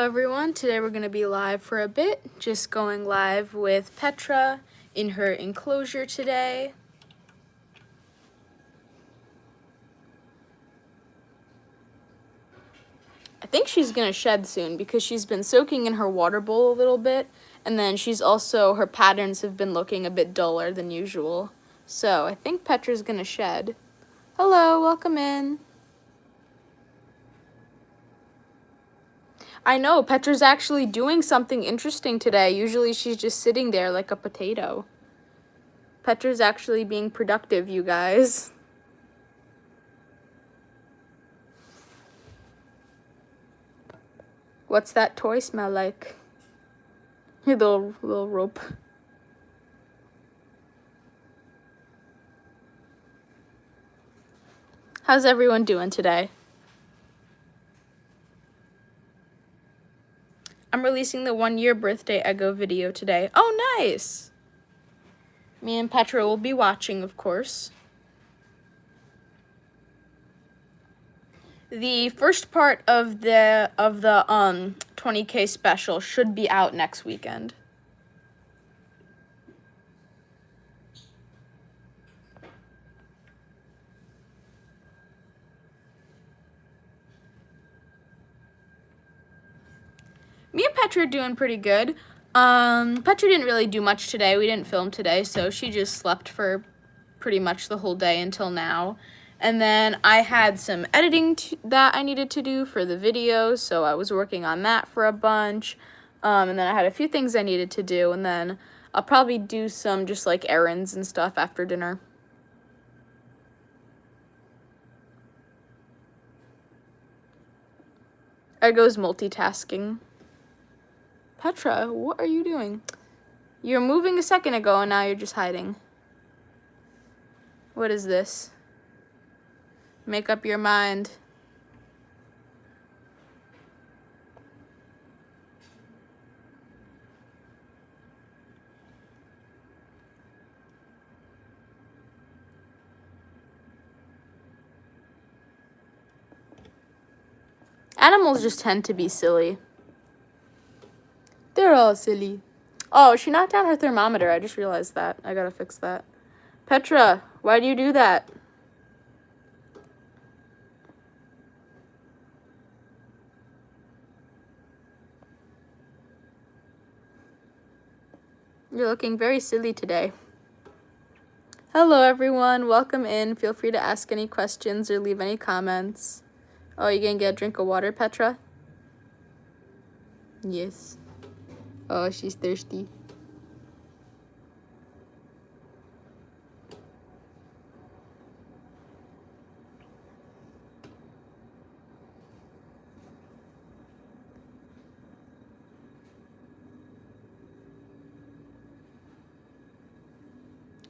everyone, today we're going to be live for a bit, just going live with Petra in her enclosure today. I think she's going to shed soon because she's been soaking in her water bowl a little bit, and then her patterns have been looking a bit duller than usual. So I think Petra's going to shed. Hello, welcome in. I know, Petra's actually doing something interesting today. Usually she's just sitting there like a potato. Petra's actually being productive, you guys. What's that toy smell like? Your little rope. How's everyone doing today? I'm releasing the 1-year birthday Eggo video today. Oh, nice! Me and Petra will be watching, of course. The first part of the 20K special should be out next weekend. Me and Petra are doing pretty good. Petra didn't really do much today. We didn't film today, so she just slept for pretty much the whole day until now. And then I had some editing that I needed to do for the video, so I was working on that for a bunch. And then I had a few things I needed to do, and then I'll probably do some just like errands and stuff after dinner. Eggo's multitasking. Petra, what are you doing? You were moving a second ago and now you're just hiding. What is this? Make up your mind. Animals just tend to be silly. They're all silly. Oh, she knocked down her thermometer. I just realized that. I gotta fix that. Petra, why do you do that? You're looking very silly today. Hello, everyone. Welcome in. Feel free to ask any questions or leave any comments. Oh, you gonna get a drink of water, Petra? Yes. Oh, she's thirsty.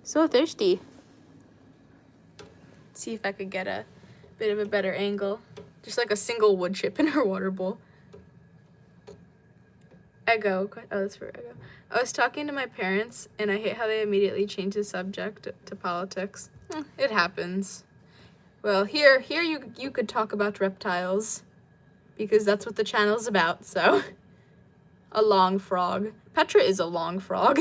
So thirsty. Let's see if I could get a bit of a better angle. Just like a single wood chip in her water bowl. Eggo. Oh, that's for Eggo. I was talking to my parents, and I hate how they immediately change the subject to politics. It happens. Well, here you could talk about reptiles, because that's what the channel's about, so. A long frog. Petra is a long frog.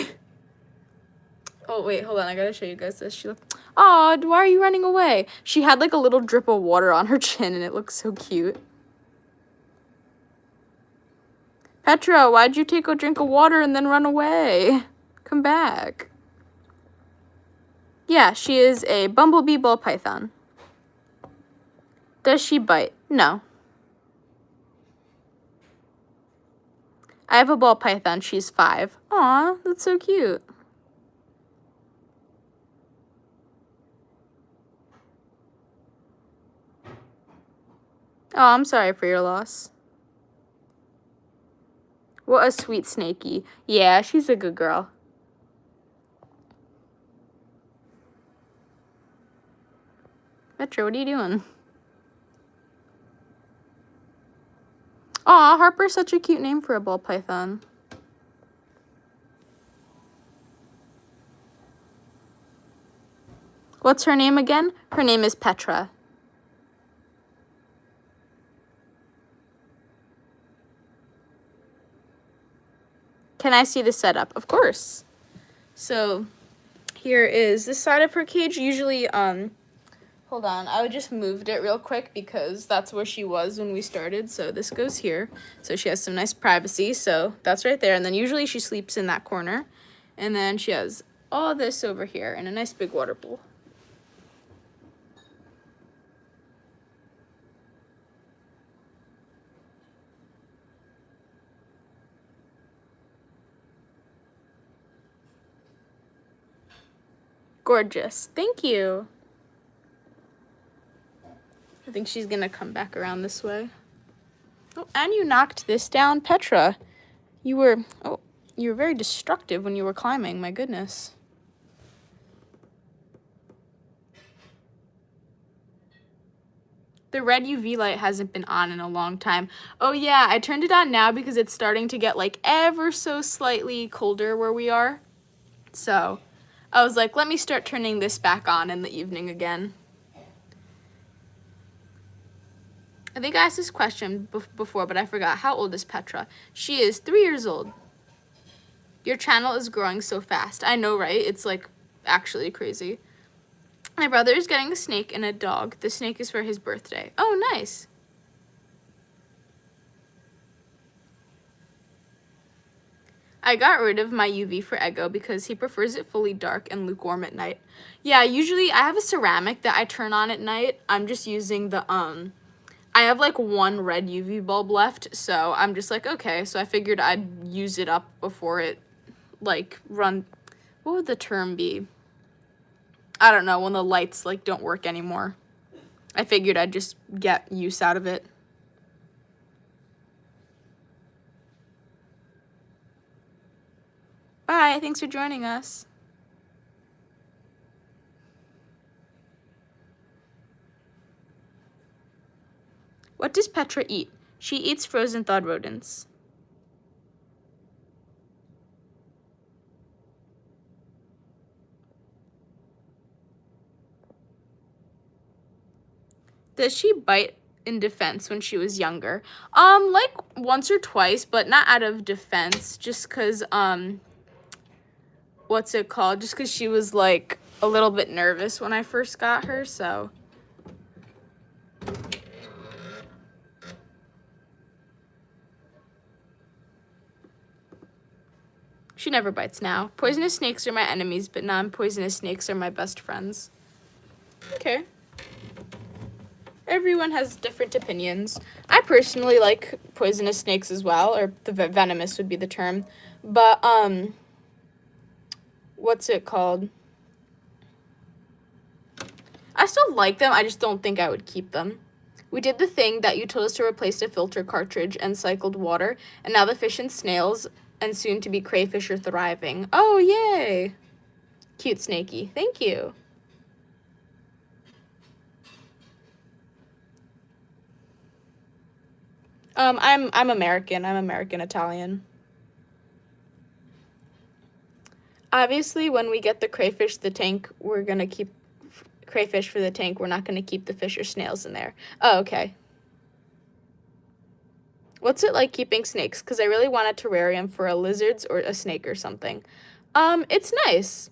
Oh, wait, hold on. I gotta show you guys this. She looked... Aw, why are you running away? She had, like, a little drip of water on her chin, and it looks so cute. Petra, why'd you take a drink of water and then run away? Come back. Yeah, she is a bumblebee ball python. Does she bite? No. I have a ball python. She's 5. Aw, that's so cute. Oh, I'm sorry for your loss. What a sweet snaky. Yeah, she's a good girl. Petra, what are you doing? Aw, Harper's such a cute name for a ball python. What's her name again? Her name is Petra. Can I see the setup? Of course. So here is this side of her cage. Usually, hold on, I just moved it real quick because that's where she was when we started. So this goes here. So she has some nice privacy. So that's right there. And then usually she sleeps in that corner. And then she has all this over here in a nice big water pool. Gorgeous. Thank you. I think she's gonna come back around this way. Oh, and you knocked this down, Petra. You were very destructive when you were climbing, my goodness. The red UV light hasn't been on in a long time. Oh yeah, I turned it on now because it's starting to get like ever so slightly colder where we are. So I was like, let me start turning this back on in the evening again. I think I asked this question before, but I forgot. How old is Petra? She is 3 years old. Your channel is growing so fast. I know, right? It's like actually crazy. My brother is getting a snake and a dog. The snake is for his birthday. Oh, nice. I got rid of my UV for Ego because he prefers it fully dark and lukewarm at night. Yeah, usually I have a ceramic that I turn on at night. I'm just using the, I have like one red UV bulb left, so I'm just like, okay. So I figured I'd use it up before it, like, what would the term be? I don't know, when the lights, like, don't work anymore. I figured I'd just get use out of it. Bye, thanks for joining us. What does Petra eat? She eats frozen thawed rodents. Does she bite in defense when she was younger? Like once or twice, but not out of defense, just because, what's it called? Just because she was, like, a little bit nervous when I first got her, so. She never bites now. Poisonous snakes are my enemies, but non-poisonous snakes are my best friends. Okay. Everyone has different opinions. I personally like poisonous snakes as well, or the venomous would be the term. But, what's it called? I still like them, I just don't think I would keep them. We did the thing that you told us to replace the filter cartridge and cycled water, and now the fish and snails and soon to be crayfish are thriving. Oh, yay! Cute Snakey. Thank you. I'm American. I'm American Italian. Obviously, when we get the crayfish, the tank, we're gonna keep crayfish for the tank. We're not gonna keep the fish or snails in there. Oh, okay. What's it like keeping snakes? Because I really want a terrarium for a lizards or a snake or something. It's nice.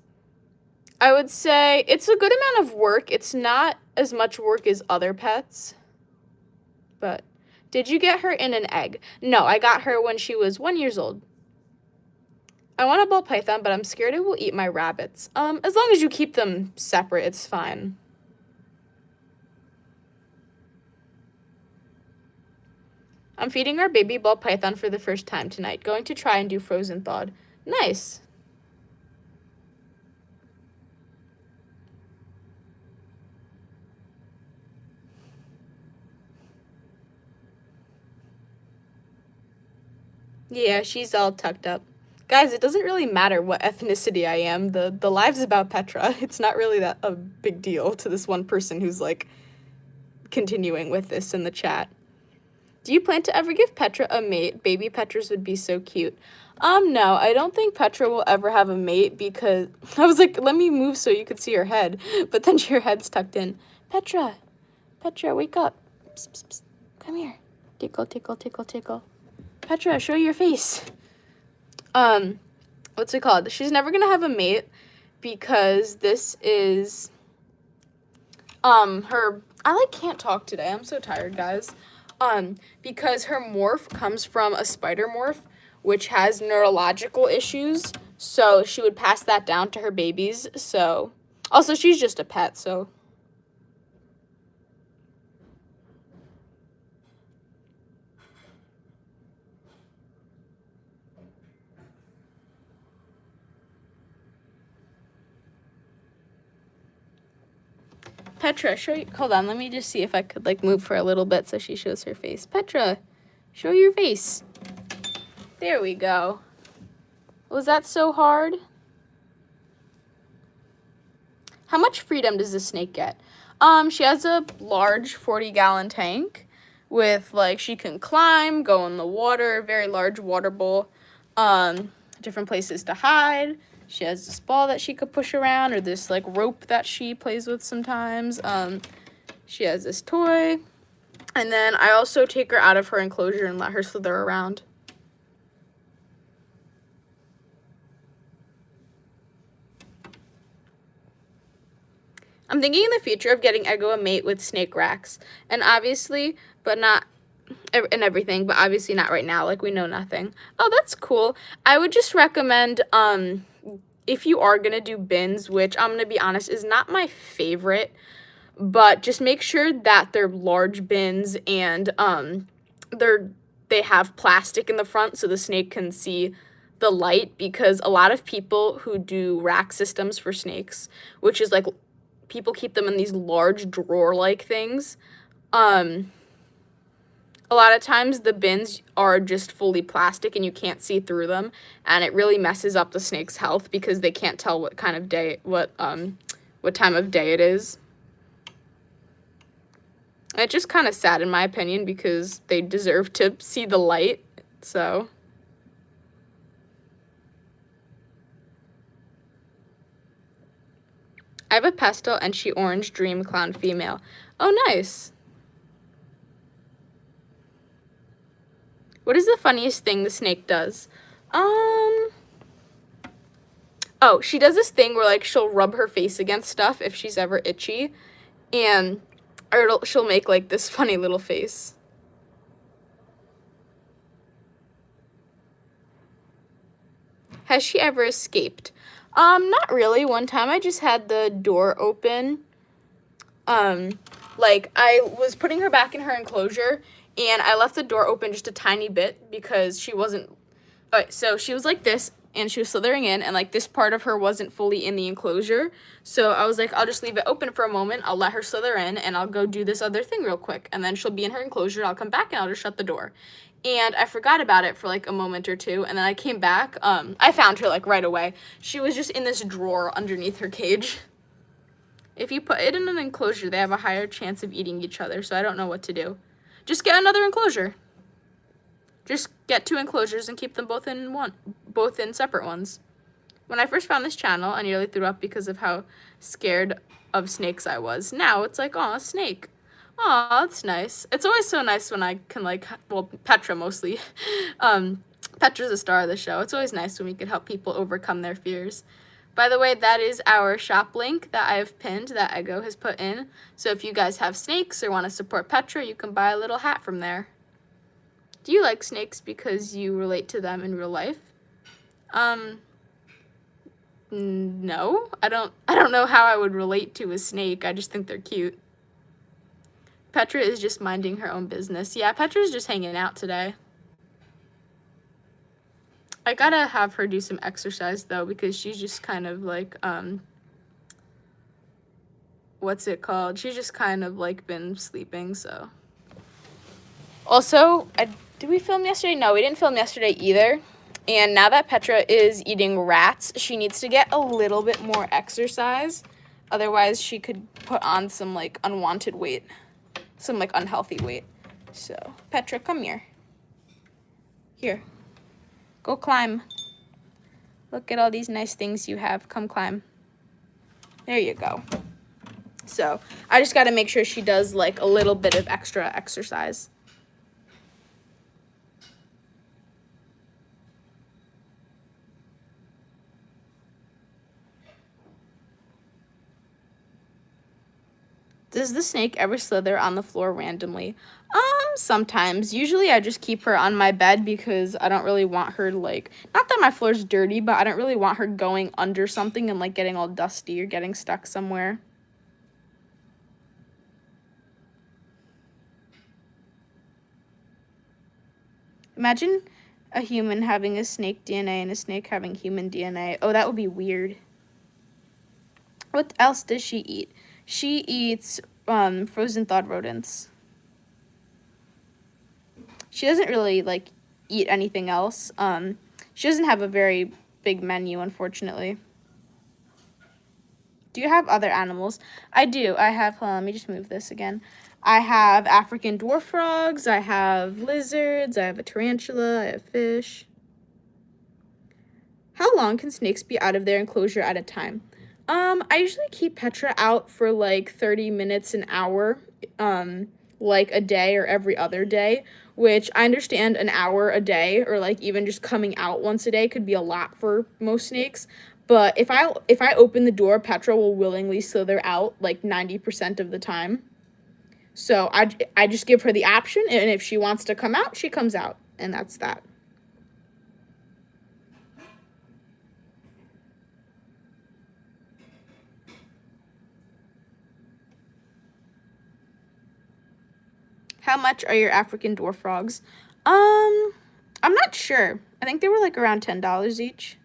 I would say it's a good amount of work. It's not as much work as other pets. But did you get her in an egg? No, I got her when she was 1 year old. I want a ball python, but I'm scared it will eat my rabbits. As long as you keep them separate, it's fine. I'm feeding our baby ball python for the first time tonight. Going to try and do frozen thawed. Nice. Yeah, she's all tucked up. Guys, it doesn't really matter what ethnicity I am. The live's about Petra. It's not really that a big deal to this one person who's, like, continuing with this in the chat. Do you plan to ever give Petra a mate? Baby Petras would be so cute. No, I don't think Petra will ever have a mate because I was like, let me move so you could see her head, but then her head's tucked in. Petra, wake up. Psst, psst, psst. Come here. Tickle, tickle, tickle, tickle. Petra, show your face. what's it called? She's never gonna have a mate because this is her, I like can't talk today. I'm so tired, guys. Because her morph comes from a spider morph, which has neurological issues. So she would pass that down to her babies. So also she's just a pet, so Petra, show you, hold on, let me just see if I could like move for a little bit so she shows her face. Petra, show your face. There we go. Was that so hard? How much freedom does this snake get? She has a large 40-gallon tank with like she can climb, go in the water, very large water bowl, different places to hide. She has this ball that she could push around, or this like rope that she plays with sometimes. She has this toy. And then I also take her out of her enclosure and let her slither around. I'm thinking in the future of getting Ego a mate with snake racks. And obviously, but not, and everything, but obviously not right now. Like, we know nothing. Oh, that's cool. I would just recommend, if you are going to do bins, which I'm going to be honest is not my favorite, but just make sure that they're large bins and they have plastic in the front so the snake can see the light, because a lot of people who do rack systems for snakes, which is like people keep them in these large drawer-like things, a lot of times the bins are just fully plastic and you can't see through them, and it really messes up the snake's health because they can't tell what kind of day, what time of day it is. And it's just kind of sad in my opinion because they deserve to see the light, so. I have a pastel and she orange dream clown female. Oh, nice. What is the funniest thing the snake does? Oh, she does this thing where like she'll rub her face against stuff if she's ever itchy, and she'll make like this funny little face. Has she ever escaped? Not really. One time I just had the door open. Like I was putting her back in her enclosure and I left the door open just a tiny bit because she wasn't, so she was like this and she was slithering in and like this part of her wasn't fully in the enclosure. So I was like, I'll just leave it open for a moment. I'll let her slither in and I'll go do this other thing real quick. And then she'll be in her enclosure. I'll come back and I'll just shut the door. And I forgot about it for like a moment or two, and then I came back. I found her like right away. She was just in this drawer underneath her cage. If you put it in an enclosure, they have a higher chance of eating each other, so I don't know what to do. Just get another enclosure. Just get 2 enclosures and keep them both in separate ones. When I first found this channel, I nearly threw up because of how scared of snakes I was. Now it's like, oh, a snake. Aw, that's nice. It's always so nice when I can, like, well, Petra mostly. Petra's the star of the show. It's always nice when we can help people overcome their fears. By the way, that is our shop link that I have pinned that Ego has put in. So if you guys have snakes or want to support Petra, you can buy a little hat from there. Do you like snakes because you relate to them in real life? No. I don't know how I would relate to a snake. I just think they're cute. Petra is just minding her own business. Yeah, Petra's just hanging out today. I gotta have her do some exercise, though, because she's just kind of, like, what's it called? She's just kind of, like, been sleeping, so. Also, did we film yesterday? No, we didn't film yesterday either. And now that Petra is eating rats, she needs to get a little bit more exercise. Otherwise, she could put on some, like, unwanted weight. Some like unhealthy weight. So Petra, come here. Here, go climb. Look at all these nice things you have. Come climb. There you go. So I just got to make sure she does like a little bit of extra exercise. Does the snake ever slither on the floor randomly? Sometimes. Usually I just keep her on my bed because I don't really want her, like, not that my floor's dirty, but I don't really want her going under something and, like, getting all dusty or getting stuck somewhere. Imagine a human having a snake DNA and a snake having human DNA. Oh, that would be weird. What else does she eat? She eats frozen thawed rodents. She doesn't really, like, eat anything else. She doesn't have a very big menu, unfortunately. Do you have other animals? I do. I have, let me just move this again. I have African dwarf frogs. I have lizards. I have a tarantula. I have fish. How long can snakes be out of their enclosure at a time? I usually keep Petra out for like 30 minutes, an hour, like a day or every other day, which I understand an hour a day or like even just coming out once a day could be a lot for most snakes. But if I open the door, Petra will willingly slither out like 90% of the time. So I just give her the option, and if she wants to come out, she comes out, and that's that. How much are your African dwarf frogs? I'm not sure. I think they were like around $10 each.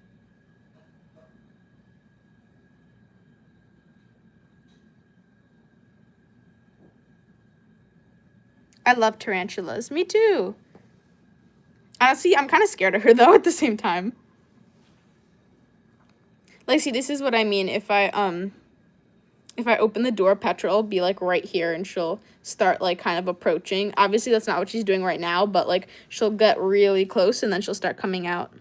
I love tarantulas. Me too. Honestly, I'm kind of scared of her, though, at the same time. Like, see, this is what I mean. If I open the door, Petra will be, like, right here, and she'll start, like, kind of approaching. Obviously, that's not what she's doing right now, but, like, she'll get really close, and then she'll start coming out.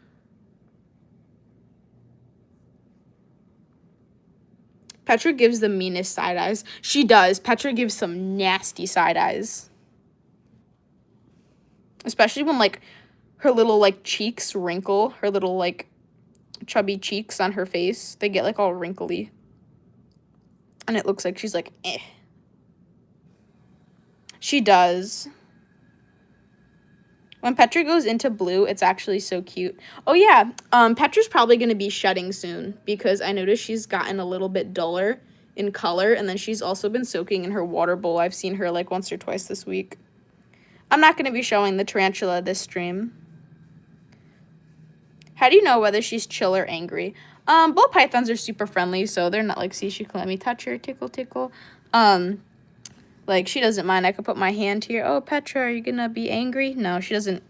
Petra gives the meanest side eyes. She does. Petra gives some nasty side eyes. Especially when, like, her little, like, cheeks wrinkle. Her little, like, chubby cheeks on her face. They get, like, all wrinkly. And it looks like she's like, eh. She does. When Petra goes into blue, it's actually so cute. Oh, yeah. Petra's probably going to be shedding soon because I noticed she's gotten a little bit duller in color. And then she's also been soaking in her water bowl. I've seen her, like, once or twice this week. I'm not going to be showing the tarantula this stream. How do you know whether she's chill or angry? Ballpythons are super friendly, so they're not like, see, she can let me touch her, tickle, tickle. Like, she doesn't mind. I could put my hand here. Oh, Petra, are you gonna be angry? No, she doesn't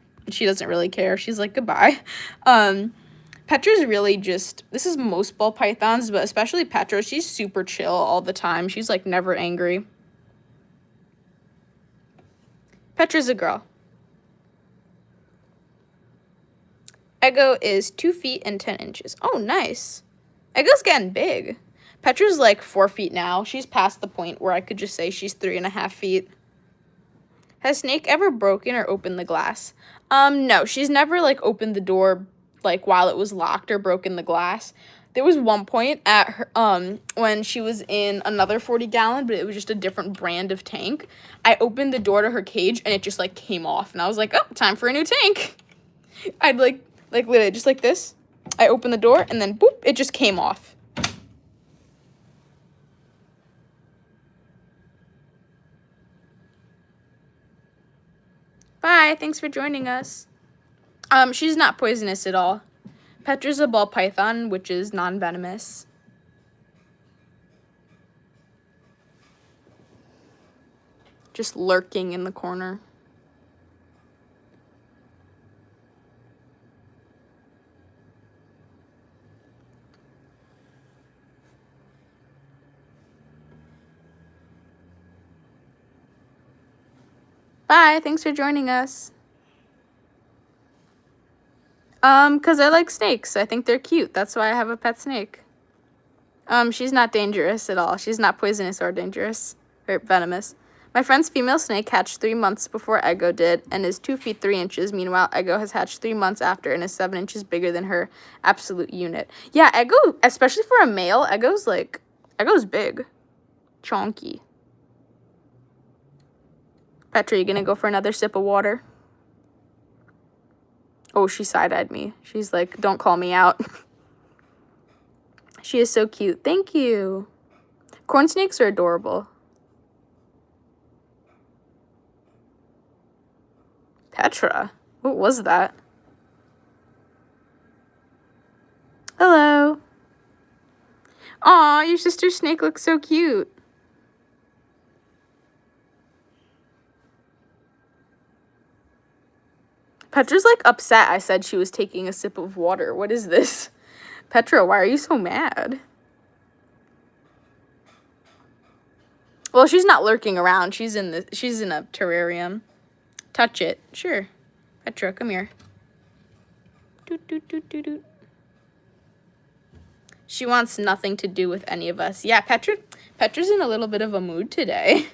really care. She's like, goodbye. Petra's really just, this is most Ballpythons, but especially Petra, she's super chill all the time. She's, like, never angry. Petra's a girl. Ego is 2 feet and 10 inches. Oh, nice. Ego's getting big. Petra's like 4 feet now. She's past the point where I could just say she's 3.5 feet. Has Snake ever broken or opened the glass? No, she's never like opened the door like while it was locked or broken the glass. There was one point at her, when she was in another 40-gallon, but it was just a different brand of tank. I opened the door to her cage, and it just, like, came off. And I was like, oh, time for a new tank. I'd, like literally, just like this. I opened the door, and then, boop, it just came off. Bye, thanks for joining us. She's not poisonous at all. Petra's a Ballpython, which is non-venomous. Just lurking in the corner. Bye, thanks for joining us. Because I like snakes. I think they're cute. That's why I have a pet snake. She's not dangerous at all. She's not poisonous or dangerous. Or venomous. My friend's female snake hatched 3 months before Ego did and is 2 feet 3 inches. Meanwhile, Ego has hatched 3 months after and is 7 inches bigger than her absolute unit. Yeah, Ego, especially for a male, Ego's big. Chonky. Petra, you gonna go for another sip of water? Oh, she side-eyed me. She's like, don't call me out. She is so cute. Thank you. Corn snakes are adorable. Petra, what was that? Hello. Aw, your sister snake looks so cute. Petra's like upset I said she was taking a sip of water. What is this? Petra, why are you so mad? Well, she's not lurking around. She's in a terrarium. Touch it. Sure. Petra, come here. Doot, doot, doot, doot, doot. She wants nothing to do with any of us. Yeah, Petra's in a little bit of a mood today.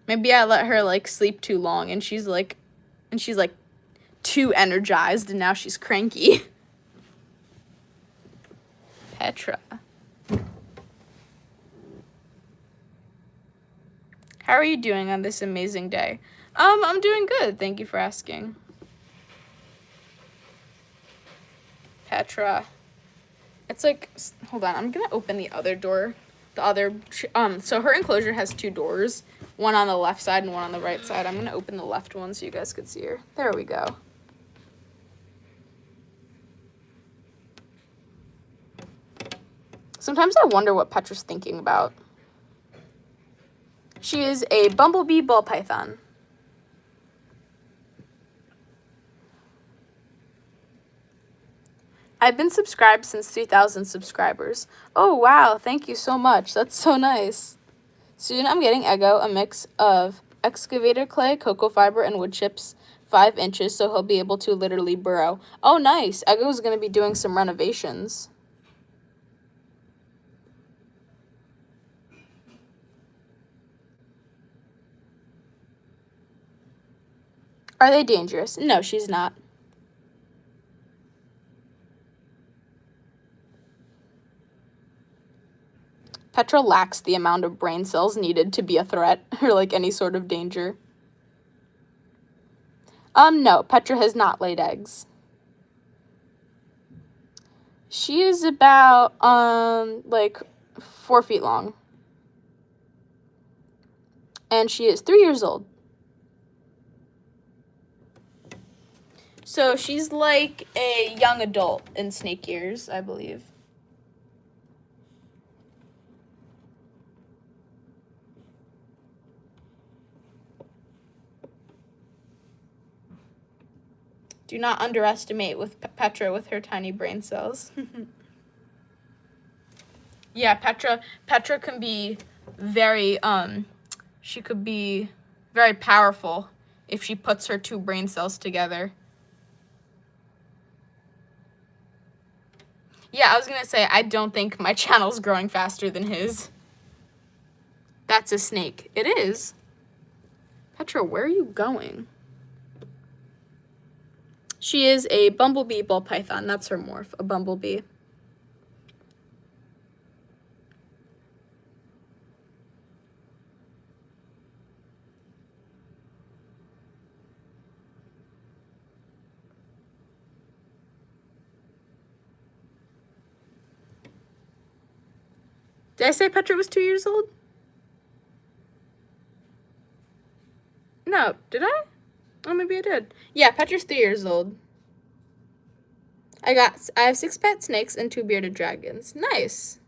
Maybe I let her like sleep too long and she's like too energized and now she's cranky. Petra. How are you doing on this amazing day? I'm doing good. Thank you for asking. Petra. It's like, hold on, I'm gonna open the other door. So her enclosure has 2 doors, one on the left side and one on the right side. I'm gonna open the left one so you guys could see her. There we go. Sometimes I wonder what Petra's thinking about. She is a bumblebee ball python. I've been subscribed since 3,000 subscribers. Oh, wow. Thank you so much. That's so nice. Soon I'm getting Ego a mix of excavator clay, cocoa fiber, and wood chips, 5 inches, so he'll be able to literally burrow. Oh, nice. Ego's going to be doing some renovations. Are they dangerous? No, she's not. Petra lacks the amount of brain cells needed to be a threat or like any sort of danger. No, Petra has not laid eggs. She is about, like 4 feet long. And she is 3 years old. So she's like a young adult in snake years, I believe. Do not underestimate with Petra with her tiny brain cells. Yeah, Petra can be very, she could be very powerful if she puts her 2 brain cells together. Yeah, I was gonna say, I don't think my channel's growing faster than his. That's a snake. It is. Petra, where are you going? She is a bumblebee ball python. That's her morph, a bumblebee. Did I say Petra was 2 years old? No, did I? Oh, maybe I did. Yeah, Petra's 3 years old. I have 6 pet snakes and 2 bearded dragons. Nice.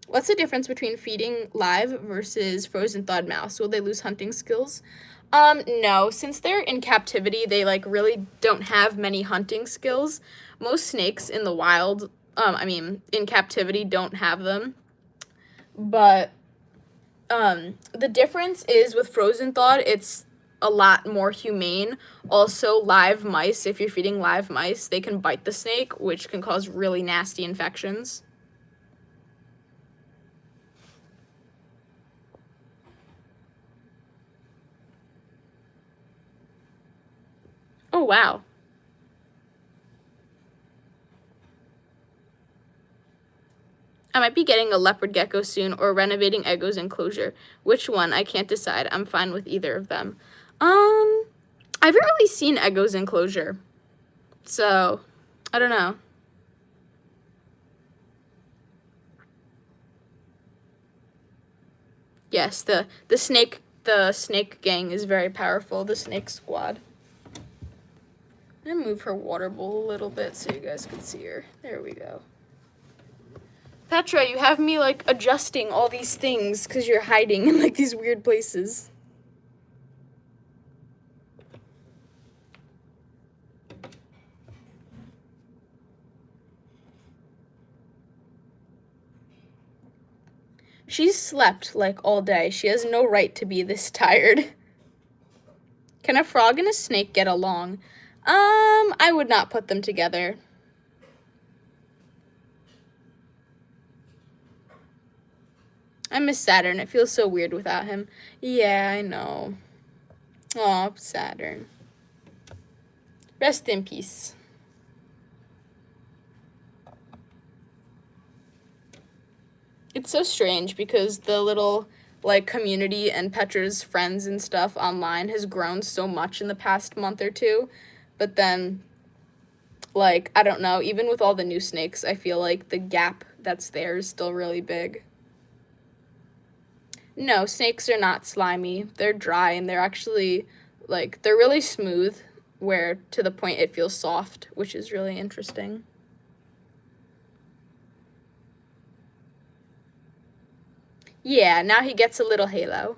What's the difference between feeding live versus frozen thawed mouse? Will they lose hunting skills? No. Since they're in captivity, they like really don't have many hunting skills. Most snakes in the wild, in captivity don't have them. But the difference is with frozen thawed, it's a lot more humane. Also, live mice, if you're feeding live mice, they can bite the snake, which can cause really nasty infections. Oh, wow. I might be getting a leopard gecko soon or renovating Eggo's enclosure. Which one? I can't decide. I'm fine with either of them. I haven't really seen Eggo's enclosure, so I don't know. Yes, the snake gang is very powerful. The snake squad. I'm gonna move her water bowl a little bit so you guys can see her. There we go. Petra, you have me like adjusting all these things because you're hiding in like these weird places. She's slept like all day. She has no right to be this tired. Can a frog and a snake get along? I would not put them together. I miss Saturn. It feels so weird without him. Yeah, I know. Aw, Saturn. Rest in peace. It's so strange because the little, like, community and Petra's friends and stuff online has grown so much in the past month or two. But then, like, I don't know, even with all the new snakes, I feel like the gap that's there is still really big. No, snakes are not slimy. They're dry and they're actually, like, they're really smooth, where to the point it feels soft, which is really interesting. Yeah, now he gets a little halo.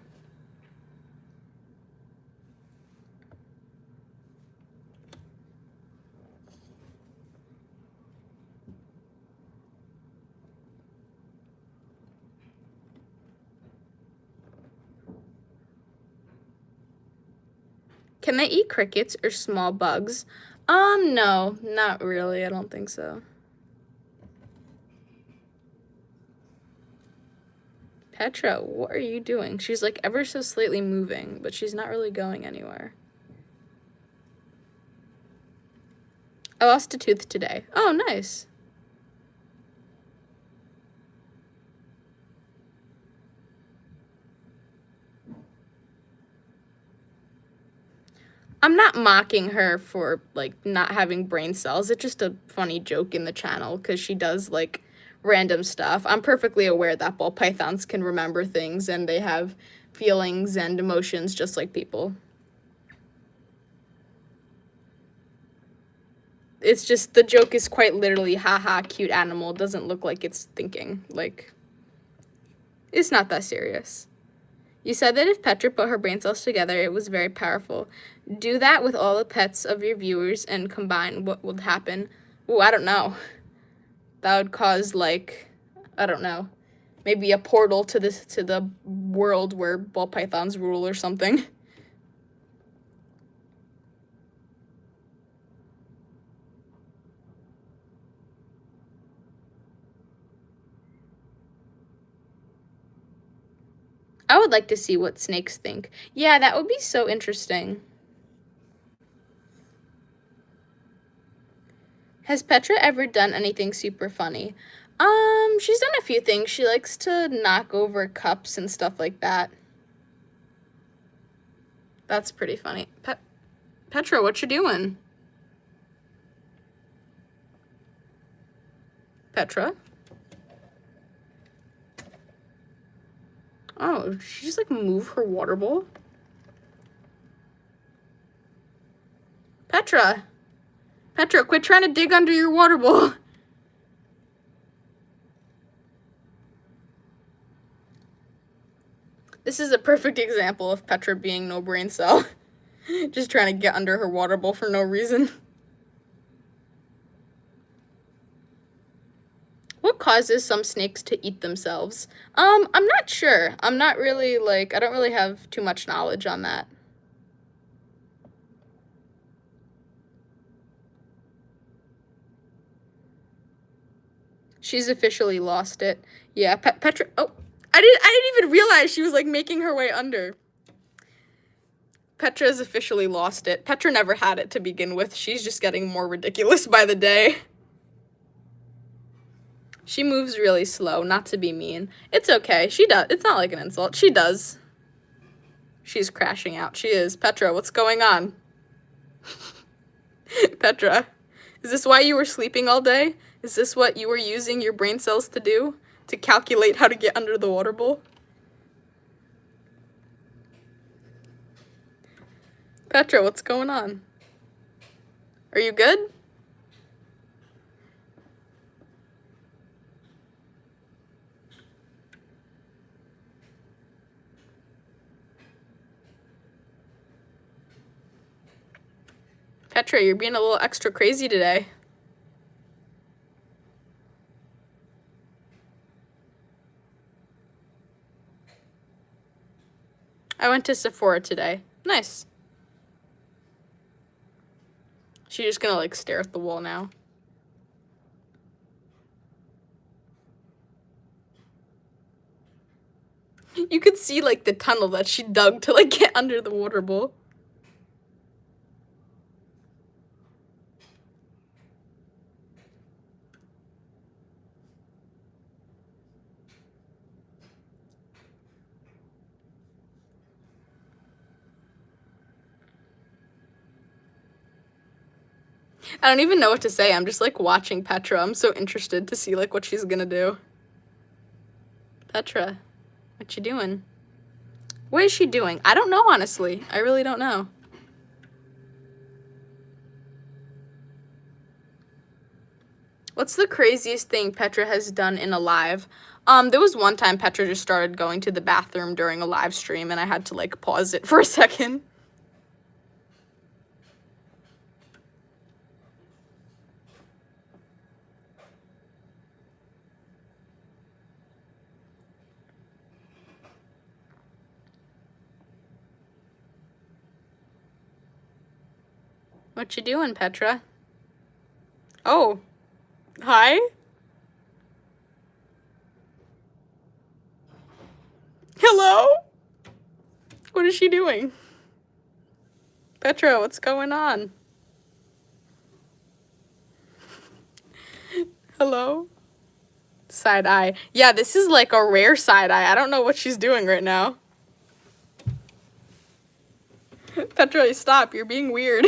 Can they eat crickets or small bugs? No, not really. I don't think so. Petra, what are you doing? She's like ever so slightly moving, but she's not really going anywhere. I lost a tooth today. Oh, nice. I'm not mocking her for, like, not having brain cells. It's just a funny joke in the channel because she does, like, random stuff. I'm perfectly aware that Ballpythons can remember things and they have feelings and emotions just like people. It's just, the joke is quite literally, haha, cute animal, doesn't look like it's thinking. Like, it's not that serious. You said that if Petra put her brain cells together, it was very powerful. Do that with all the pets of your viewers and combine. What would happen? Ooh, I don't know. That would cause, like, I don't know, maybe a portal to the world where Ballpythons rule or something. I would like to see what snakes think. Yeah, that would be so interesting. Has Petra ever done anything super funny? She's done a few things. She likes to knock over cups and stuff like that. That's pretty funny. Petra, what you doing? Petra? Oh, did she just, like, move her water bowl? Petra! Petra, quit trying to dig under your water bowl. This is a perfect example of Petra being no brain cell. Just trying to get under her water bowl for no reason. What causes some snakes to eat themselves? I'm not sure. I'm not really, like, I don't really have too much knowledge on that. She's officially lost it. Yeah, Petra, oh, I didn't even realize she was, like, making her way under. Petra's officially lost it. Petra never had it to begin with. She's just getting more ridiculous by the day. She moves really slow, not to be mean. It's okay. She does. It's not like an insult. She does. She's crashing out. She is. Petra, what's going on? Petra, is this why you were sleeping all day? Is this what you were using your brain cells to do? To calculate how to get under the water bowl? Petra, what's going on? Are you good? Petra, you're being a little extra crazy today. I went to Sephora today. Nice. She's just gonna like stare at the wall now. You could see like the tunnel that she dug to like get under the water bowl. I don't even know what to say. I'm just like watching Petra. I'm so interested to see like what she's gonna do. Petra, what you doing? What is she doing? I don't know, honestly. I really don't know. What's the craziest thing Petra has done in a live? There was one time Petra just started going to the bathroom during a live stream and I had to like pause it for a second. What you doing, Petra? Oh, hi? Hello? What is she doing? Petra, what's going on? Hello? Side eye. Yeah, this is like a rare side eye. I don't know what she's doing right now. Petra, stop. You're being weird.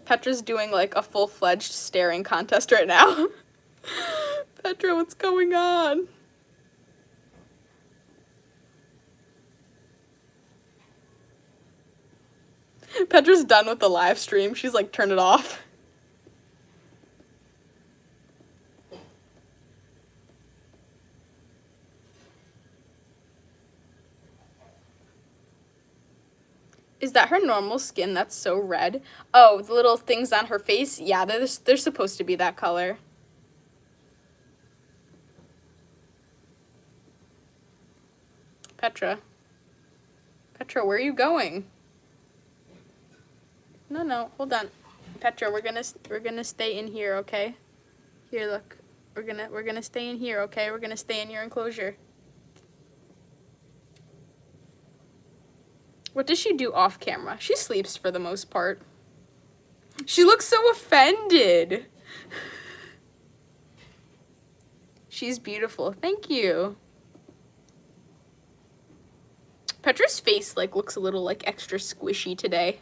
Petra's doing like a full-fledged staring contest right now. Petra, what's going on? Petra's done with the live stream. She's like, turn it off. Is that her normal skin that's so red? Oh, the little things on her face? Yeah, they're supposed to be that color. Petra. Petra, where are you going? No, hold on. Petra, we're gonna stay in here, okay? Here, look. We're gonna stay in here, okay? We're gonna stay in your enclosure. What does she do off camera? She sleeps for the most part. She looks so offended. She's beautiful. Thank you. Petra's face like looks a little like extra squishy today.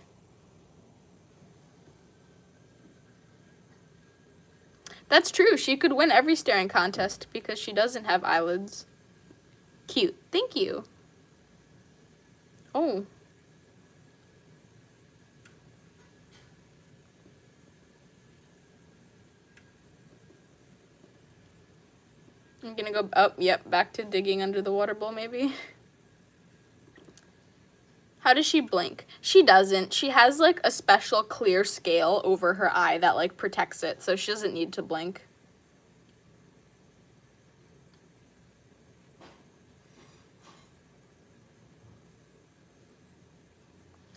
That's true. She could win every staring contest because she doesn't have eyelids. Cute. Thank you. Oh. I'm gonna go up, yep, back to digging under the water bowl maybe. How does she blink? She doesn't. She has like a special clear scale over her eye that like protects it, so she doesn't need to blink.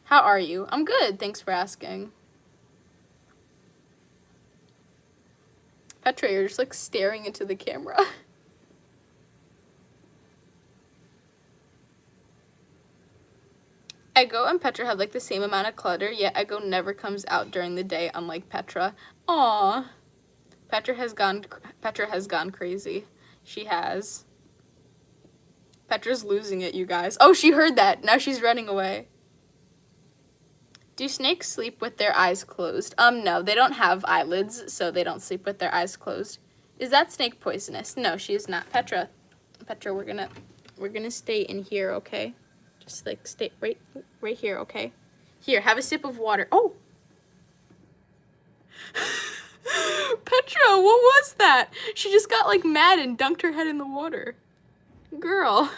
How are you? I'm good, thanks for asking. Petra, you're just like staring into the camera. Ego and Petra have like the same amount of clutter, yet Ego never comes out during the day, unlike Petra. Aww. Petra has gone crazy. She has. Petra's losing it, you guys. Oh, she heard that. Now she's running away. Do snakes sleep with their eyes closed? No, they don't have eyelids, so they don't sleep with their eyes closed. Is that snake poisonous? No, she is not. Petra, we're gonna stay in here, okay? Just like stay right here, okay? Here, have a sip of water. Oh! Petra, what was that? She just got like mad and dunked her head in the water. Girl.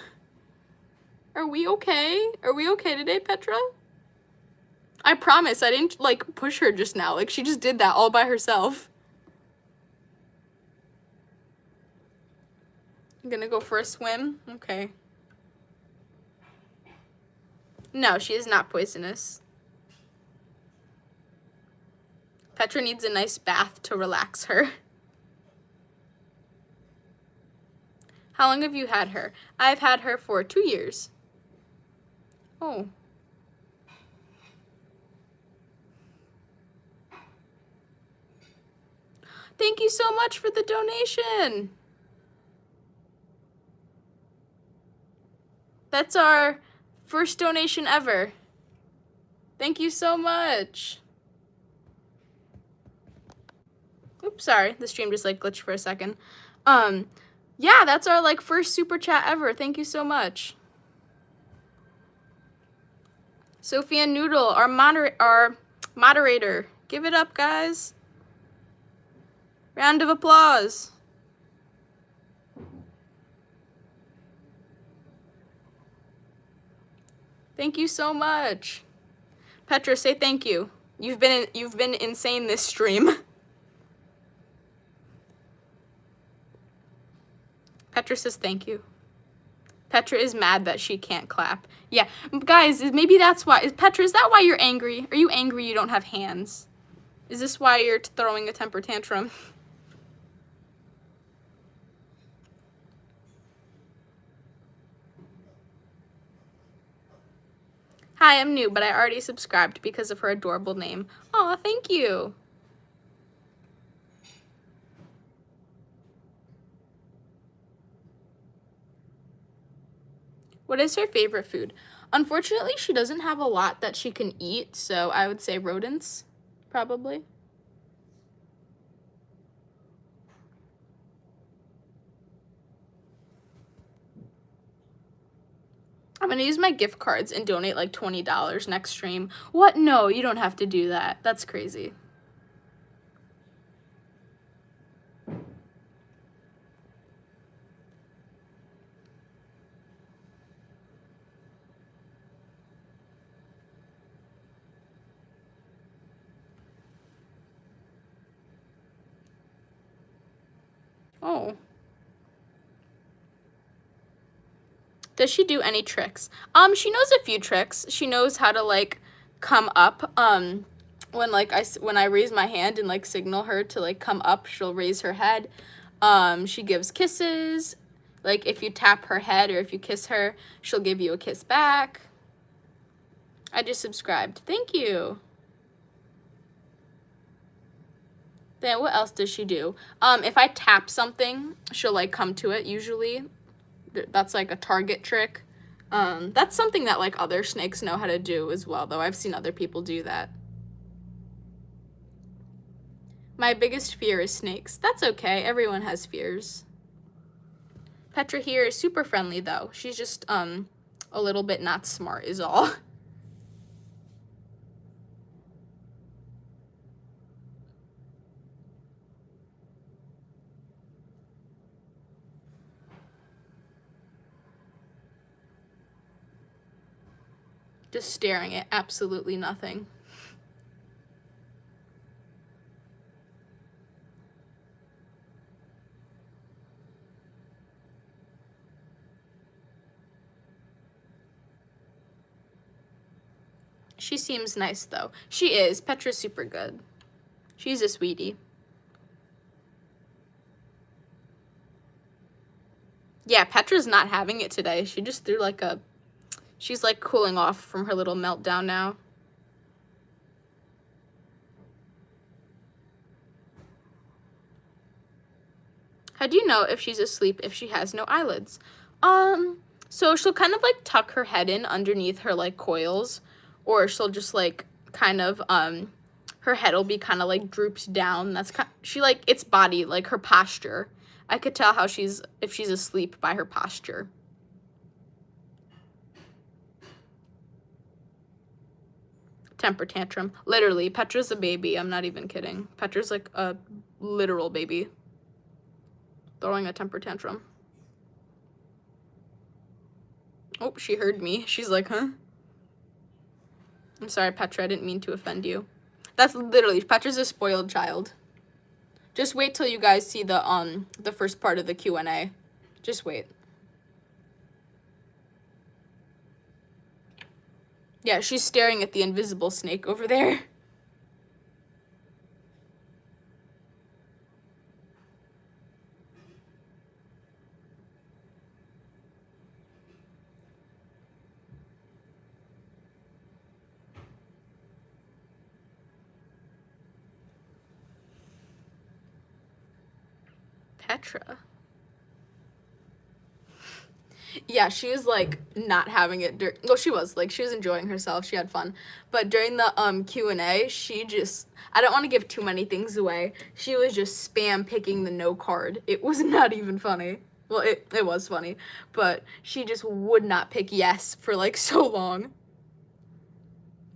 Are we okay? Are we okay today, Petra? I promise I didn't like push her just now. Like she just did that all by herself. I'm gonna go for a swim. Okay. No, she is not poisonous. Petra needs a nice bath to relax her. How long have you had her? I've had her for 2 years. Oh. Thank you so much for the donation. That's our first donation ever. Thank you so much. Oops, sorry. The stream just like glitched for a second. Yeah, that's our like first super chat ever. Thank you so much. Sophia Noodle, our moderator. Give it up, guys. Round of applause. Thank you so much. Petra, say thank you. You've been insane this stream. Petra says thank you. Petra is mad that she can't clap. Yeah, guys, maybe that's why. Petra, is that why you're angry? Are you angry you don't have hands? Is this why you're throwing a temper tantrum? Hi, I'm new, but I already subscribed because of her adorable name. Aw, thank you. What is her favorite food? Unfortunately, she doesn't have a lot that she can eat, so I would say rodents, probably. I'm gonna use my gift cards and donate like $20 next stream. What? No, you don't have to do that. That's crazy. Oh. Does she do any tricks? She knows a few tricks. She knows how to like come up. When I raise my hand and like signal her to like come up, she'll raise her head. She gives kisses. Like if you tap her head or if you kiss her, she'll give you a kiss back. I just subscribed. Thank you. Then what else does she do? If I tap something, she'll like come to it usually. That's like a target trick. That's something that like other snakes know how to do as well, though. I've seen other people do that. My biggest fear is snakes. That's okay. Everyone has fears. Petra here is super friendly, though. She's just a little bit not smart is all. Just staring at absolutely nothing. She seems nice, though. She is. Petra's super good. She's a sweetie. Yeah, Petra's not having it today. She just threw like a She's like cooling off from her little meltdown now. How do you know if she's asleep if she has no eyelids? So she'll kind of like tuck her head in underneath her like coils, or she'll just like kind of her head will be kind of like drooped down. That's she like it's body, like her posture. I could tell how if she's asleep by her posture. Temper tantrum. Literally, Petra's a baby. I'm not even kidding. Petra's like a literal baby. Throwing a temper tantrum. Oh, she heard me. She's like, huh? I'm sorry, Petra. I didn't mean to offend you. That's literally, Petra's a spoiled child. Just wait till you guys see the first part of the Q&A. Just wait. Yeah, she's staring at the invisible snake over there. Petra. Yeah, she was like not having it. Well, she was like she was enjoying herself. She had fun, but during the Q&A, she just I don't want to give too many things away. She was just spam picking the no card. It was not even funny. Well, it was funny, but she just would not pick yes for like so long.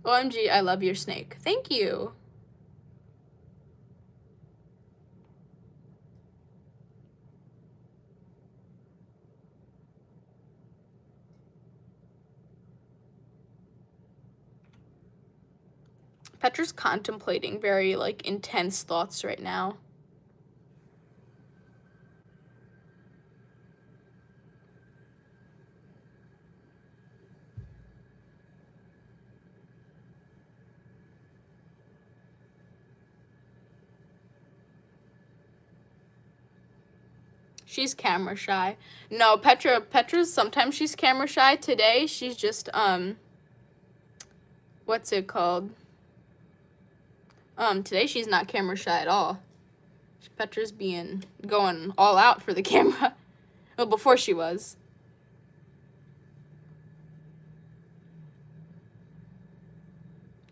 OMG, I love your snake. Thank you. Petra's contemplating very, like, intense thoughts right now. She's camera shy. No, Petra's sometimes she's camera shy. Today, she's just, what's it called? Today she's not camera shy at all. Petra's going all out for the camera. Well, before she was.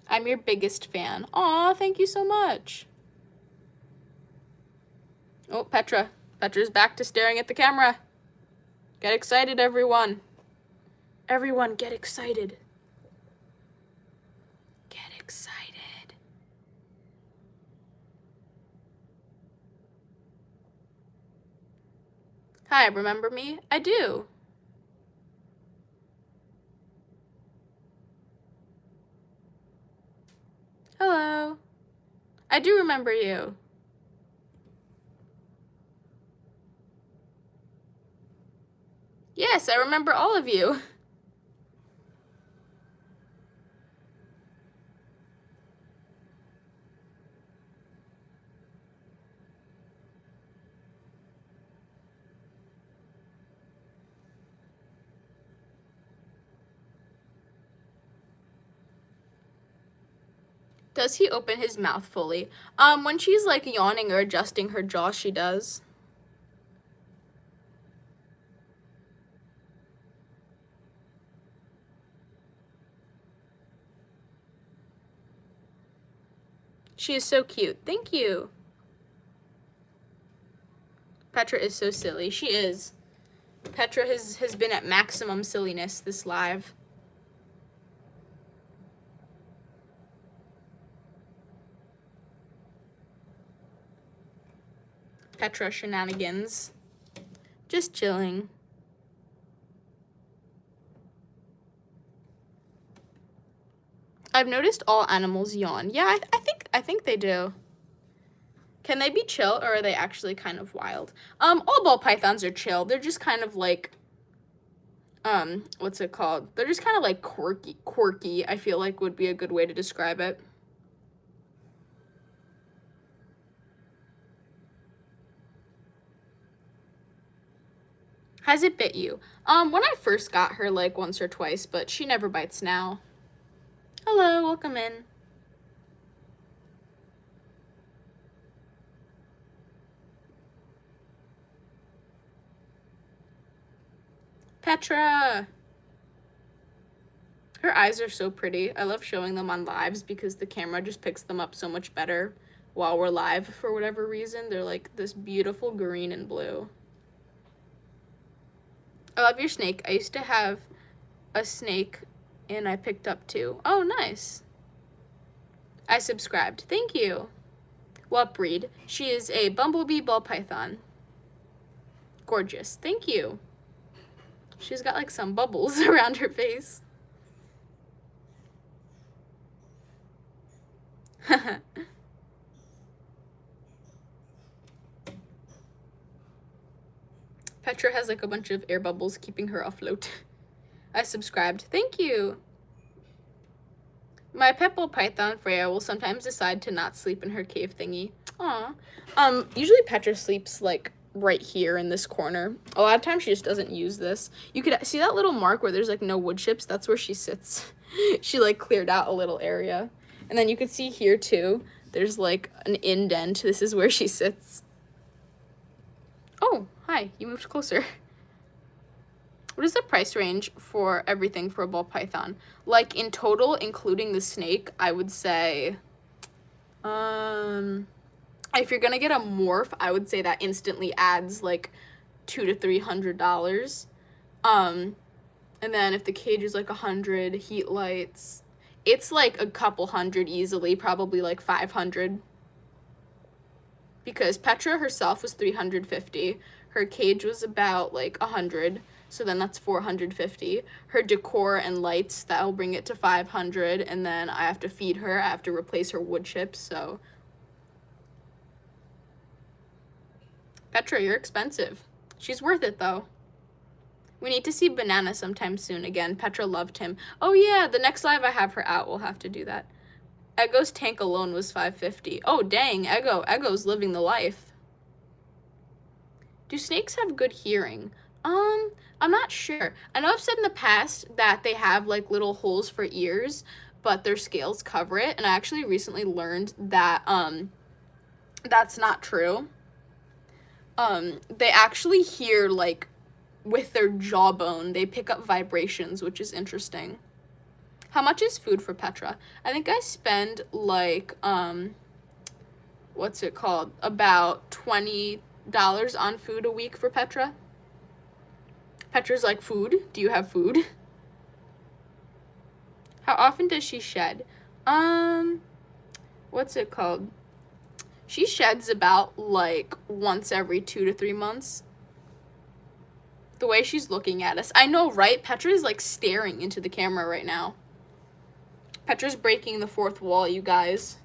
I'm your biggest fan. Aw, thank you so much. Oh, Petra's back to staring at the camera. Get excited, everyone. Everyone, get excited. Get excited. Hi, remember me? I do. Hello. I do remember you. Yes, I remember all of you. Does he open his mouth fully? When she's like yawning or adjusting her jaw, she does. She is so cute. Thank you. Petra is so silly. She is. Petra has been at maximum silliness this live. Petra shenanigans. Just chilling. I've noticed all animals yawn. Yeah, I think they do. Can they be chill, or are they actually kind of wild? All ball pythons are chill. They're just kind of like, what's it called? They're just kind of like quirky, I feel like would be a good way to describe it. Has it bit you? When I first got her, like, once or twice, but she never bites now. Hello, welcome in. Petra! Her eyes are so pretty. I love showing them on lives because the camera just picks them up so much better while we're live for whatever reason. They're like this beautiful green and blue. I love your snake. I used to have a snake and I picked up 2. Oh, nice. I subscribed. Thank you. What breed? She is a bumblebee Ballpython. Gorgeous. Thank you. She's got like some bubbles around her face. Petra has like a bunch of air bubbles keeping her afloat. I subscribed. Thank you. My pet Ballpython, Freya, will sometimes decide to not sleep in her cave thingy. Aw. Usually Petra sleeps like right here in this corner. A lot of times she just doesn't use this. You could see that little mark where there's like no wood chips. That's where she sits. She like cleared out a little area. And then you could see here too, there's like an indent. This is where she sits. Oh, hi, you moved closer. What is the price range for everything for a Ballpython? Like in total, including the snake, I would say, if you're gonna get a morph, I would say that instantly adds like $200 to $300. And then if the cage is like 100, heat lights, it's like a couple hundred easily, probably like 500. Because Petra herself was 350. Her cage was about like 100. So then that's 450. Her decor and lights, that'll bring it to 500. And then I have to feed her. I have to replace her wood chips. So Petra, you're expensive. She's worth it though. We need to see Banana sometime soon again. Petra loved him. Oh yeah, the next live I have her out, we'll have to do that. Eggo's tank alone was 550. Oh dang, Eggo's living the life. Do snakes have good hearing? I'm not sure. I know I've said in the past that they have like little holes for ears, but their scales cover it, and I actually recently learned that that's not true. They actually hear like with their jawbone. They pick up vibrations, which is interesting. How much is food for Petra? I think I spend like what's it called? About $20 on food a week for Petra. Petra's like, food? Do you have food? How often does she shed? What's it called? She sheds about like once every 2 to 3 months. The way she's looking at us. I know, right? Petra is like staring into the camera right now. Petra's breaking the fourth wall, you guys.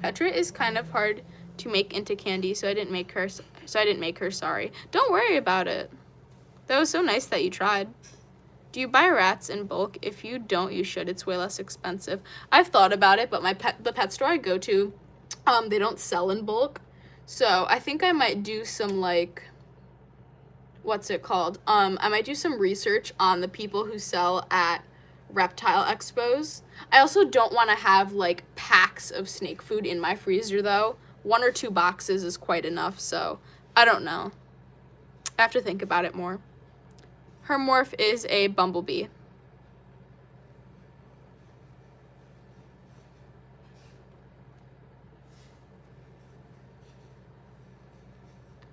Petra is kind of hard to make into candy, so I didn't make her sorry. Don't worry about it. That was so nice that you tried. Do you buy rats in bulk? If you don't, you should. It's way less expensive. I've thought about it, but the pet store I go to, they don't sell in bulk. So I think I might do some like, what's it called? I might do some research on the people who sell at Reptile expos. I also don't want to have like packs of snake food in my freezer though. 1 or 2 boxes is quite enough, so I don't know. I have to think about it more. Her morph is a bumblebee.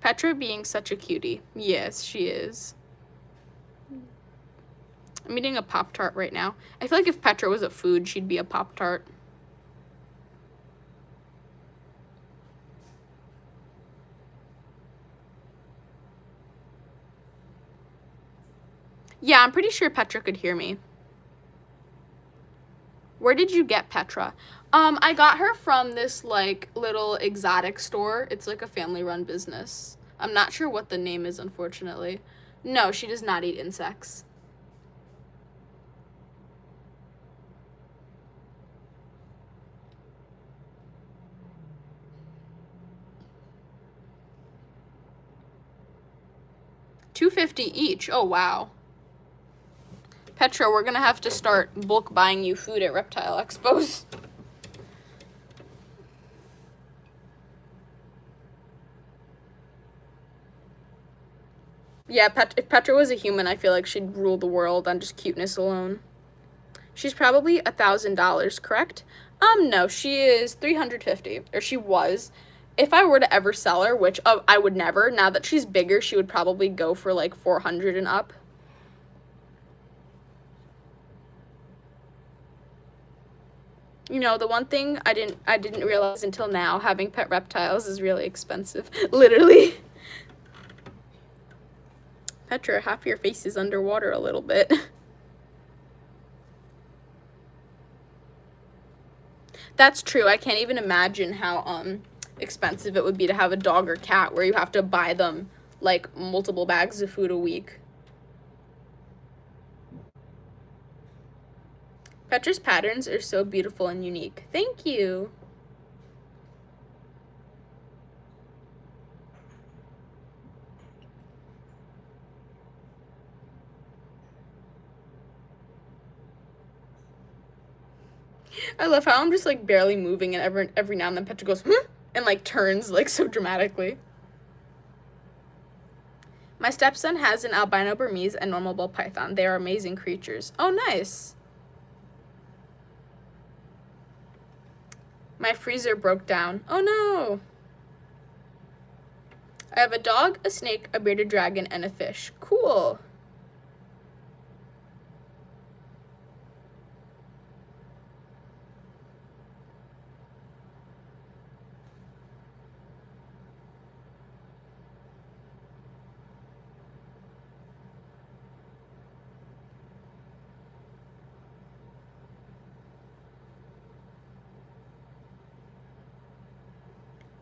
Petra being such a cutie. Yes, she is. I'm eating a Pop-Tart right now. I feel like if Petra was a food, she'd be a Pop-Tart. Yeah, I'm pretty sure Petra could hear me. Where did you get Petra? I got her from this like little exotic store. It's like a family-run business. I'm not sure what the name is, unfortunately. No, she does not eat insects. $2.50 each. Oh, wow. Petra, we're gonna have to start bulk buying you food at Reptile Expos. Yeah, if Petra was a human, I feel like she'd rule the world on just cuteness alone. She's probably $1,000, correct? No, she is $350, or she was. If I were to ever sell her, which I would never, now that she's bigger, she would probably go for like $400 and up. You know, the one thing I didn't realize until now, having pet reptiles is really expensive. Literally. Petra, half your face is underwater a little bit. That's true. I can't even imagine how expensive it would be to have a dog or cat where you have to buy them like multiple bags of food a week. Petra's patterns are so beautiful and unique. Thank you. I love how I'm just like barely moving, and every now and then Petra goes, hmm? And like turns like so dramatically. My stepson has an albino Burmese and normal Ballpython. They are amazing creatures. Oh, nice. My freezer broke down. Oh no. I have a dog, a snake, a bearded dragon, and a fish. Cool.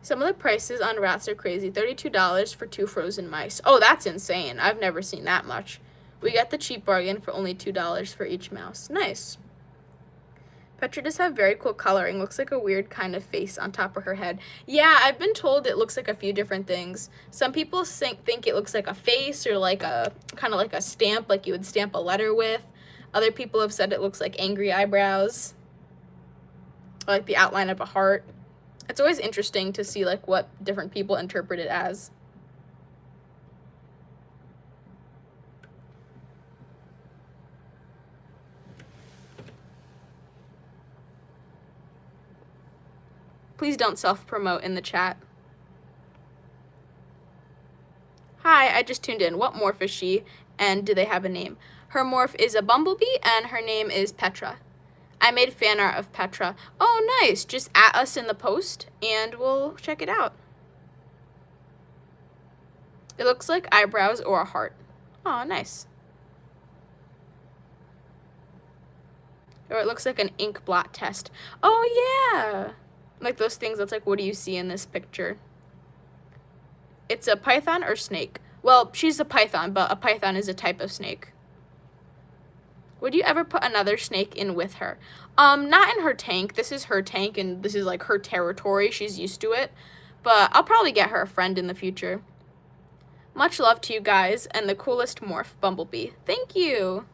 Some of the prices on rats are crazy. $32 for 2 frozen mice. Oh, that's insane. I've never seen that much. We get the cheap bargain for only $2 for each mouse. Nice. Petra does have very cool coloring. Looks like a weird kind of face on top of her head. Yeah, I've been told it looks like a few different things. Some people think it looks like a face or like a kind of like a stamp, like you would stamp a letter with. Other people have said it looks like angry eyebrows, or like the outline of a heart. It's always interesting to see like what different people interpret it as. Please don't self-promote in the chat. Hi, I just tuned in. What morph is she, and do they have a name? Her morph is a bumblebee, and her name is Petra. I made fan art of Petra. Oh, nice. Just at us in the post, and we'll check it out. It looks like eyebrows or a heart. Oh, nice. Or it looks like an ink blot test. Oh, yeah. Like those things that's like, what do you see in this picture? It's a python or snake. Well, she's a python, but a python is a type of snake. Would you ever put another snake in with her? Not in her tank. This is her tank, and this is like her territory. She's used to it. But I'll probably get her a friend in the future. Much love to you guys, and the coolest morph, Bumblebee. Thank you.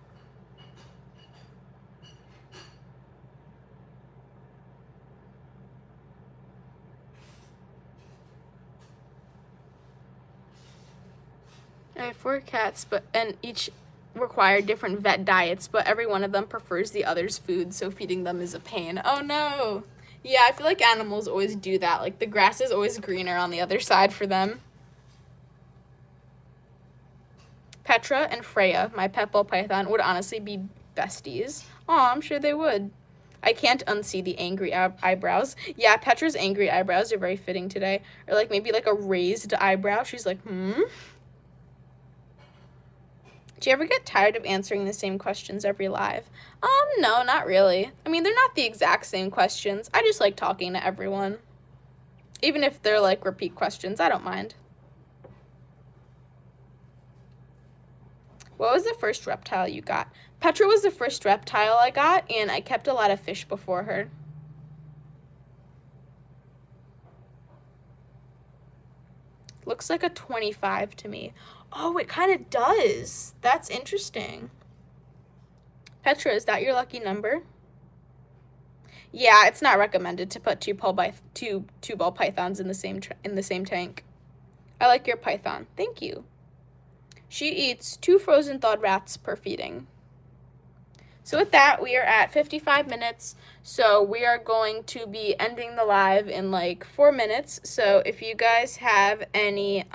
I have 4 cats, and each require different vet diets, but every one of them prefers the other's food, so feeding them is a pain. Oh no. Yeah, I feel like animals always do that. Like the grass is always greener on the other side for them. Petra and Freya, my pet Ballpython, would honestly be besties. Aw, I'm sure they would. I can't unsee the angry eyebrows. Yeah, Petra's angry eyebrows are very fitting today. Or like maybe like a raised eyebrow. She's like, hmm? Do you ever get tired of answering the same questions every live? No, not really. I mean, they're not the exact same questions. I just like talking to everyone. Even if they're like repeat questions, I don't mind. What was the first reptile you got? Petra was the first reptile I got, and I kept a lot of fish before her. Looks like a 25 to me. Oh, it kind of does. That's interesting. Petra, is that your lucky number? Yeah, it's not recommended to put two ball pythons in the same tank. I like your python. Thank you. She eats 2 frozen thawed rats per feeding. So with that, we are at 55 minutes. So we are going to be ending the live in like 4 minutes. So if you guys have any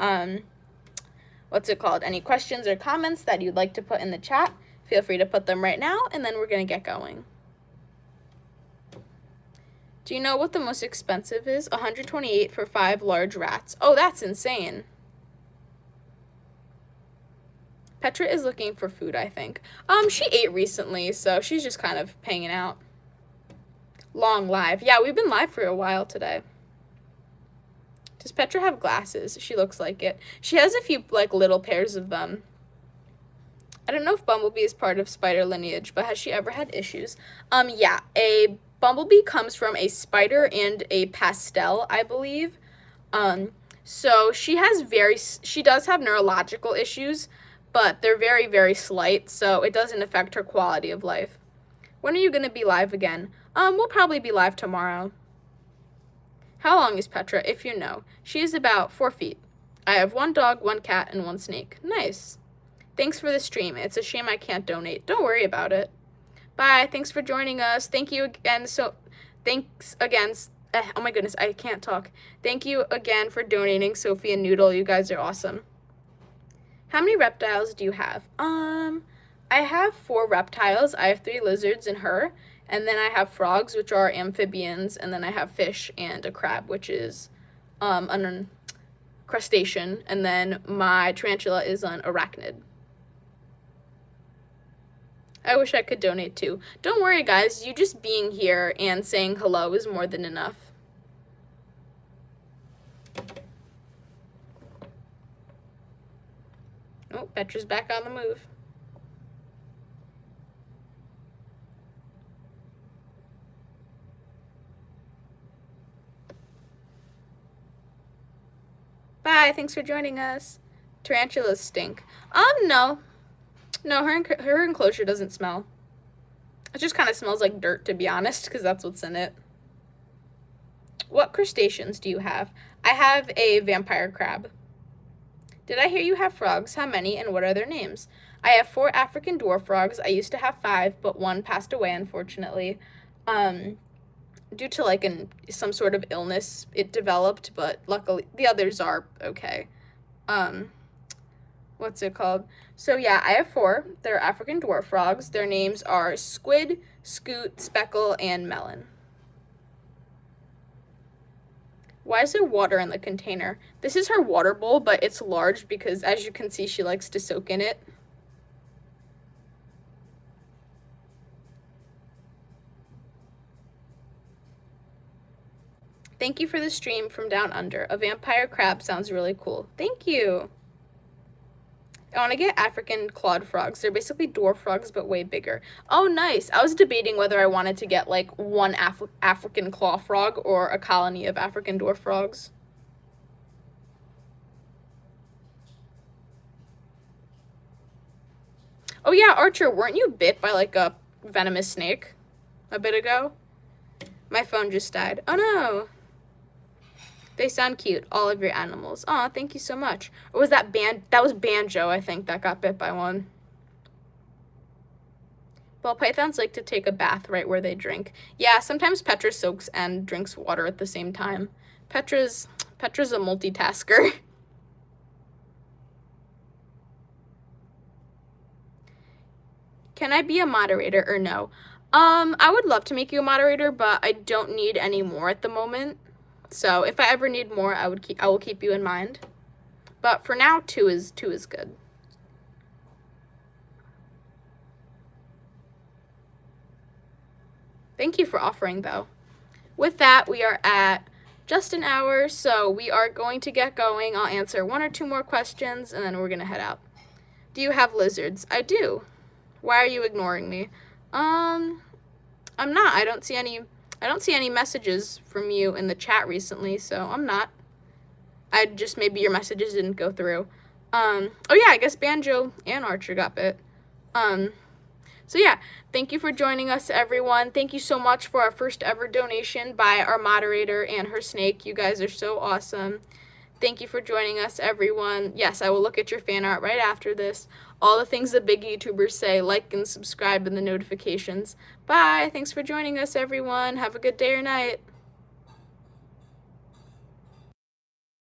any questions or comments that you'd like to put in the chat, feel free to put them right now, and then we're gonna get going. Do you know what the most expensive is? 128 for 5 large rats. Oh, that's insane. Petra is looking for food, I think. She ate recently, so she's just kind of hanging out. Long live. Yeah, we've been live for a while today. Does Petra have glasses? She looks like it. She has a few, like, little pairs of them. I don't know if Bumblebee is part of spider lineage, but has she ever had issues? Yeah, a Bumblebee comes from a spider and a pastel, I believe. So she does have neurological issues, but they're very, very slight, so it doesn't affect her quality of life. When are you going to be live again? We'll probably be live tomorrow. How long is Petra, if you know? She is about 4 feet. I have 1 dog, 1 cat, and 1 snake. Nice. Thanks for the stream. It's a shame I can't donate. Don't worry about it. Bye. Thanks for joining us. Thank you again. Thanks again. Oh my goodness, I can't talk. Thank you again for donating, Sophie and Noodle. You guys are awesome. How many reptiles do you have? I have 4 reptiles. I have 3 lizards and her. And then I have frogs, which are amphibians. And then I have fish and a crab, which is an crustacean. And then my tarantula is an arachnid. I wish I could donate too. Don't worry, guys. You just being here and saying hello is more than enough. Oh, Petra's back on the move. Bye, thanks for joining us. Tarantulas stink. No. No, her enclosure doesn't smell. It just kind of smells like dirt, to be honest, because that's what's in it. What crustaceans do you have? I have a vampire crab. Did I hear you have frogs? How many, and what are their names? I have 4 African dwarf frogs. I used to have 5, but 1 passed away, unfortunately. Due to, like, some sort of illness it developed, but luckily the others are okay. What's it called? So yeah, I have 4. They're African dwarf frogs. Their names are Squid, Scoot, Speckle, and Melon. Why is there water in the container? This is her water bowl, but it's large because, as you can see, she likes to soak in it. Thank you for the stream from down under. A vampire crab sounds really cool. Thank you. I want to get African clawed frogs. They're basically dwarf frogs, but way bigger. Oh, nice. I was debating whether I wanted to get, like, one African claw frog or a colony of African dwarf frogs. Oh, yeah, Archer, weren't you bit by, like, a venomous snake a bit ago? My phone just died. Oh, no. They sound cute, all of your animals. Aw, thank you so much. Or was that was Banjo, I think, that got bit by one. Ballpythons like to take a bath right where they drink. Yeah, sometimes Petra soaks and drinks water at the same time. Petra's a multitasker. Can I be a moderator or no? I would love to make you a moderator, but I don't need any more at the moment. So if I ever need more, I will keep you in mind. But for now, 2 is good. Thank you for offering, though. With that, we are at just an hour, so we are going to get going. I'll answer 1 or 2 more questions, and then we're gonna head out. Do you have lizards? I do. Why are you ignoring me? I'm not. I don't see any messages from you in the chat recently, so I'm not. Maybe your messages didn't go through. Oh yeah, I guess Banjo and Archer got bit. So yeah, thank you for joining us, everyone. Thank you so much for our first ever donation by our moderator and her snake. You guys are so awesome. Thank you for joining us, everyone. Yes, I will look at your fan art right after this. All the things that big YouTubers say, like and subscribe and the notifications. Bye. Thanks for joining us, everyone. Have a good day or night.